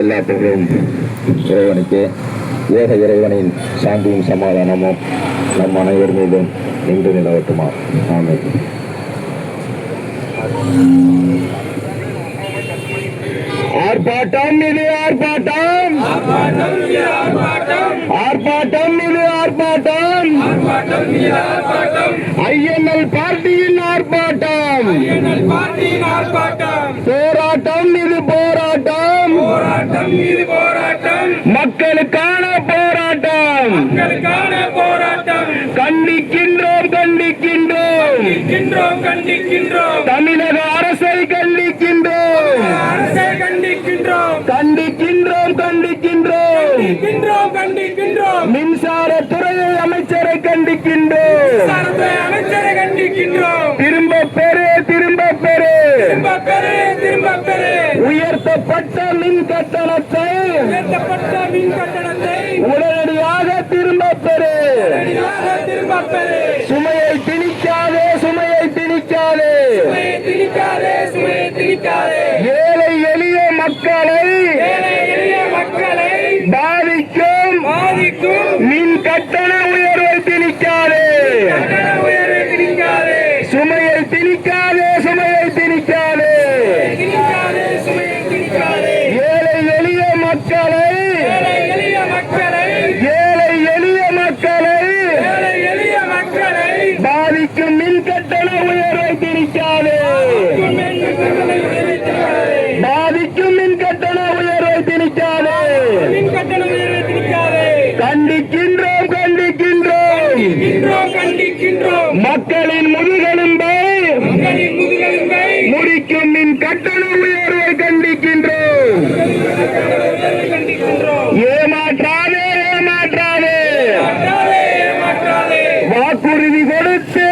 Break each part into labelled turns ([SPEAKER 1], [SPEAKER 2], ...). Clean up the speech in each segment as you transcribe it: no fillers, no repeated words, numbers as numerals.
[SPEAKER 1] எல்லா புகழும் இறைவனுக்கு. ஏக இறைவனின் சாந்தியும் சமாதானமும் நம் அனைவர் மீதும் நின்று நிலவட்டுமா. ஆமென். ஆர்ப்பாட்டம் இது ஆர்ப்பாட்டம், ஆர்ப்பாட்டம் இது ஆர்ப்பாட்டம், ஐஎன்எல் பார்ட்டியின் ஆர்ப்பாட்டம், போராட்டம் இது போராட்டம், மக்களுக்கான போராட்டம், கண்டிக்கின்றோம் கண்டிக்கின்றோம், தமிழக அரசை கண்டிக்கின்றோம், கண்டிக்கின்றோம் கண்டிக்கின்றோம், மின்சாரத்துறை அமைச்சரை கண்டிக்கின்றோம், திரும்ப பெறு திரும்ப பெறு, உயர்த்தப்பட்ட மின் கட்டணத்தை உடனடியாக திரும்ப பெறு, சுமையை திணிக்காதே சுமையை திணிக்காதே, ஏழை எளிய மக்களை பாதிக்கும் மின் கட்டண உயர்வை திணிக்காதே, சுமையை திணிக்காதே சுமையை திணிக்காதே, ஏழை எளிய மக்களை பாதிக்கும் மின் கட்டண உயர்வை திணிக்காதே, பாதிக்கும் மின் கட்டண உயர்வை திணிக்காதே, கண்டிக்கின்றோம் கண்டிக்கின்றோம், மக்களின் முதுகெலும்பை முடிக்கும் மின் கட்டண உயர்வை கண்டிக்கின்றோம். ஏமாற்றாதே ஏமாற்றாதே, வாக்குறுதி கொடுத்து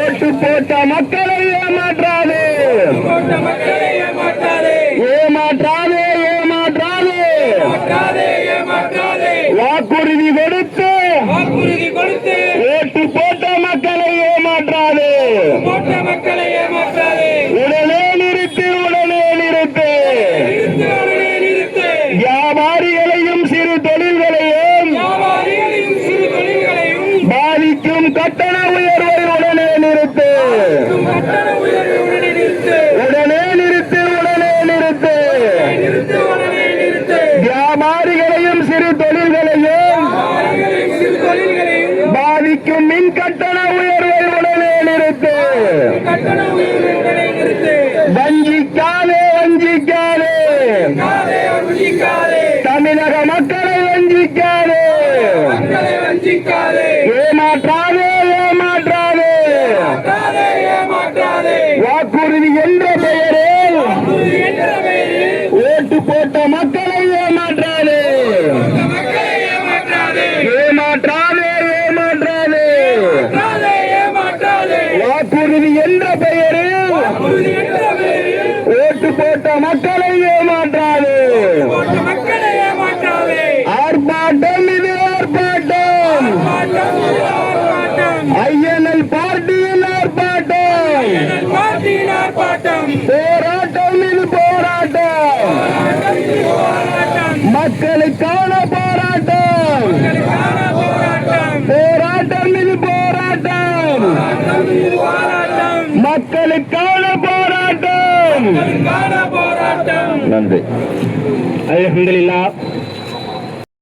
[SPEAKER 1] ஓட்டு போட்ட மக்களை ஏமாற்றாதே, ஏமாற்றாதே ஏமாற்றாதே, வாக்குறுதி கொடுத்து ஓட்டு போட்ட மக்களை ஏமாற்றாதே, உடனே நிறுத்து உடனே நிறுத்து, வியாபாரிகளையும் சிறு தொழில்களையும் பாதிக்கும் கட்டண உயர்வை உடனே நிறுத்து, உடனே நிறுத்து உடனே நிறுத்து, வியாபாரிகளையும் சிறு தொழில்களையும் பாதிக்கும் மின் கட்டண உயர்வை உடனே நிறுத்து, வஞ்சிக்காதே வஞ்சிக்காதே, தமிழக மக்களை வஞ்சிக்காதே, ஏமாற்றாதே ஏமாற்றாதே, வாக்குறுதி என்ற பெயரில் ஓட்டு போட்ட மக்களை ஏமாற்றாதே, ஏமாற்றாதே ஏமாற்றாதே, வாக்குறுதி என்ற பெயரில் ஓட்டு போட்ட மக்களை ஏமாற்றாதே, ஆர்ப்பாட்டம் இது ஆர்ப்பாட்டம், ஐஎன்எல் பார்ட்டியின் ஆர்ப்பாட்டம், போராட்டம் இது போராட்டம், மக்களுக்கான போராட்டம், போராட்டம் இது போராட்டம், மக்களுக்கான போராட்டம். நன்றி. அல்ஹம்துலில்லாஹ்.